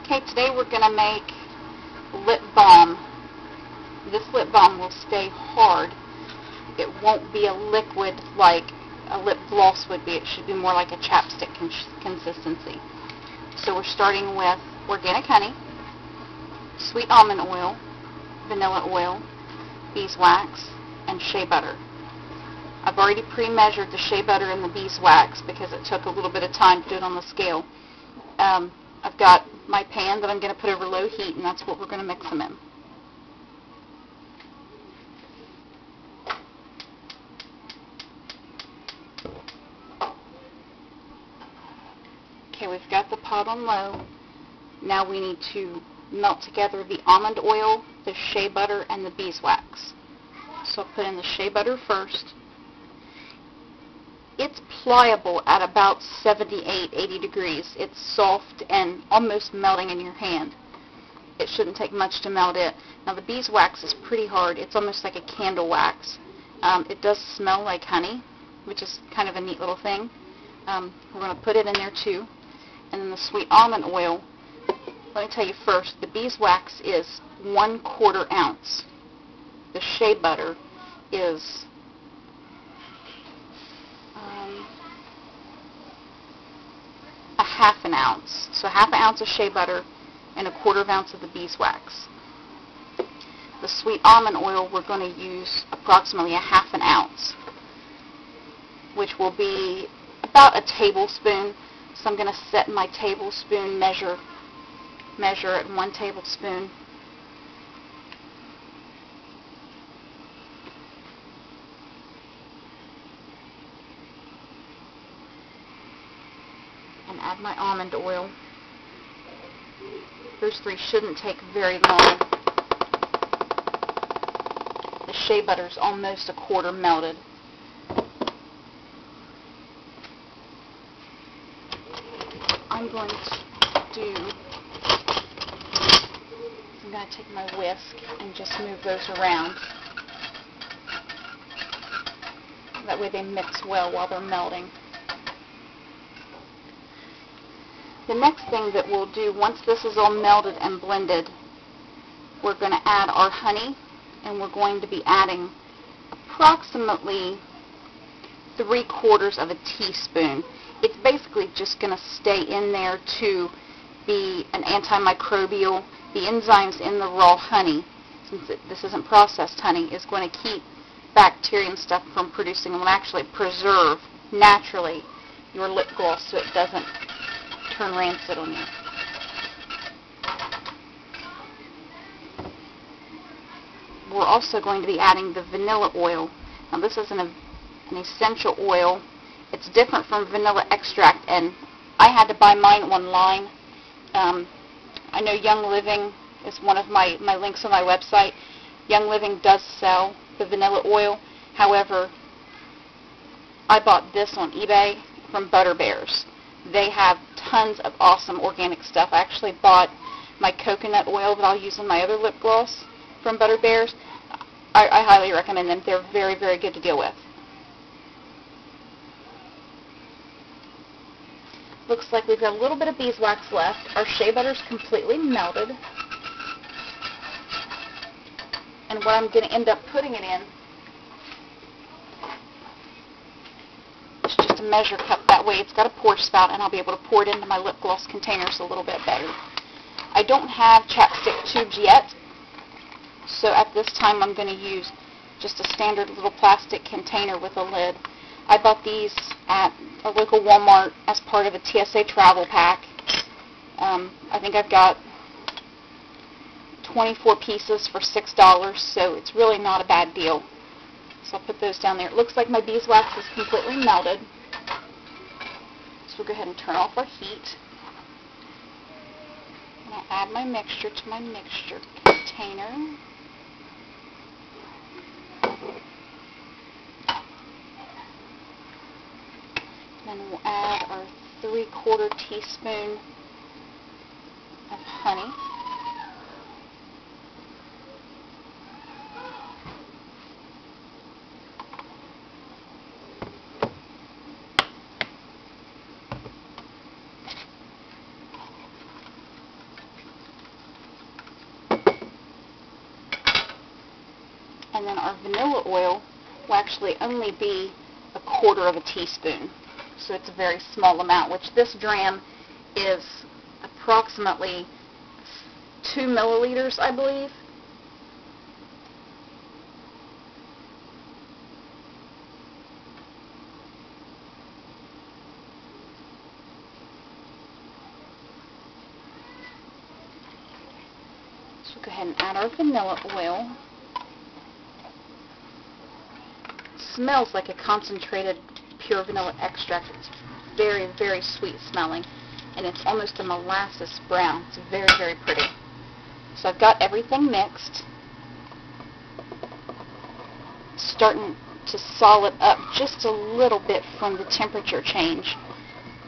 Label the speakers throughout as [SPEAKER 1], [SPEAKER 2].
[SPEAKER 1] Okay, today we're going to make lip balm. This lip balm will stay hard. It won't be a liquid like a lip gloss would be. It should be more like a chapstick consistency. So we're starting with organic honey, sweet almond oil, vanilla oil, beeswax, and shea butter. I've already pre-measured the shea butter and the beeswax because it took a little bit of time to do it on the scale. I've got my pan that I'm going to put over low heat, and that's what we're going to mix them in. Okay, we've got the pot on low. Now we need to melt together the almond oil, the shea butter, and the beeswax. So I'll put in the shea butter first. It's pliable at about 78, 80 degrees. It's soft and almost melting in your hand. It shouldn't take much to melt it. Now the beeswax is pretty hard. It's almost like a candle wax. It does smell like honey, which is kind of a neat little thing. We're going to put it in there too. And then the sweet almond oil, let me tell you first, the beeswax is 1/4 ounce. The shea butter is a 1/2 ounce. So 1/2 ounce of shea butter and 1/4 ounce of the beeswax. The sweet almond oil, we're going to use approximately 1/2 ounce, which will be about a tablespoon. So I'm going to set my tablespoon measure at 1 tablespoon. And add my almond oil. Those three shouldn't take very long. The shea butter's almost 1/4 melted. I'm going to take my whisk and just move those around. That way they mix well while they're melting. The next thing that we'll do, once this is all melted and blended, we're going to add our honey, and we're going to be adding approximately 3/4 of a teaspoon. It's basically just going to stay in there to be an antimicrobial. The enzymes in the raw honey, since this isn't processed honey, is going to keep bacteria and stuff from producing them and actually preserve naturally your lip gloss so it doesn't turn rancid on you. We're also going to be adding the vanilla oil. Now this is an essential oil. It's different from vanilla extract, and I had to buy mine online. I know Young Living is one of my links on my website. Young Living does sell the vanilla oil. However, I bought this on eBay from Butter Bears. They have tons of awesome organic stuff. I actually bought my coconut oil that I'll use in my other lip gloss from Butter Bears. I highly recommend them. They're very, very good to deal with. Looks like we've got a little bit of beeswax left. Our shea butter's completely melted. And what I'm going to end up putting it in is just a measure cup. That way it's got a pour spout, and I'll be able to pour it into my lip gloss containers a little bit better. I don't have chapstick tubes yet, so at this time I'm going to use just a standard little plastic container with a lid. I bought these at a local Walmart as part of a TSA travel pack. I think I've got 24 pieces for $6, so it's really not a bad deal. So I'll put those down there. It looks like my beeswax is completely melted. So we'll go ahead and turn off our heat. And I'll add my mixture to my mixture container. Then we'll add our 3/4 teaspoon of honey. And then our vanilla oil will actually only be 1/4 teaspoon. So it's a very small amount, which this dram is approximately 2 milliliters, I believe. So we'll go ahead and add our vanilla oil. It smells like a concentrated pure vanilla extract. It's very, very sweet smelling, and it's almost a molasses brown. It's very, very pretty. So I've got everything mixed. It's starting to solid up just a little bit from the temperature change.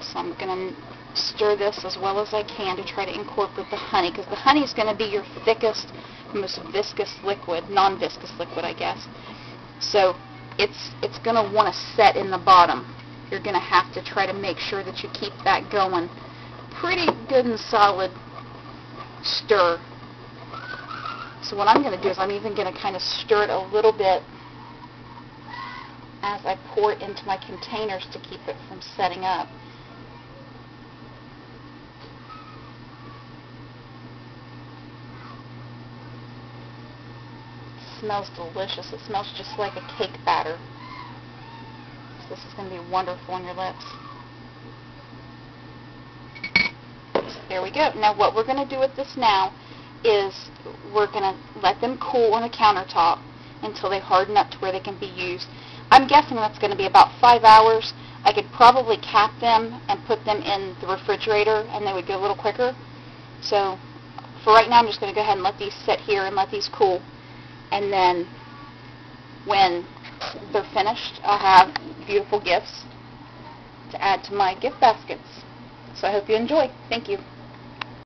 [SPEAKER 1] So I'm going to stir this as well as I can to try to incorporate the honey, because the honey is going to be your thickest, most viscous liquid, non-viscous liquid, I guess. So it's going to want to set in the bottom. You're going to have to try to make sure that you keep that going. Pretty good and solid stir. So what I'm going to do is I'm even going to kind of stir it a little bit as I pour it into my containers to keep it from setting up. It smells delicious. It smells just like a cake batter. So this is going to be wonderful on your lips. So there we go. Now what we're going to do with this now is we're going to let them cool on the countertop until they harden up to where they can be used. I'm guessing that's going to be about 5 hours. I could probably cap them and put them in the refrigerator and they would go a little quicker. So for right now I'm just going to go ahead and let these sit here and let these cool. And then when they're finished, I'll have beautiful gifts to add to my gift baskets. So I hope you enjoy. Thank you.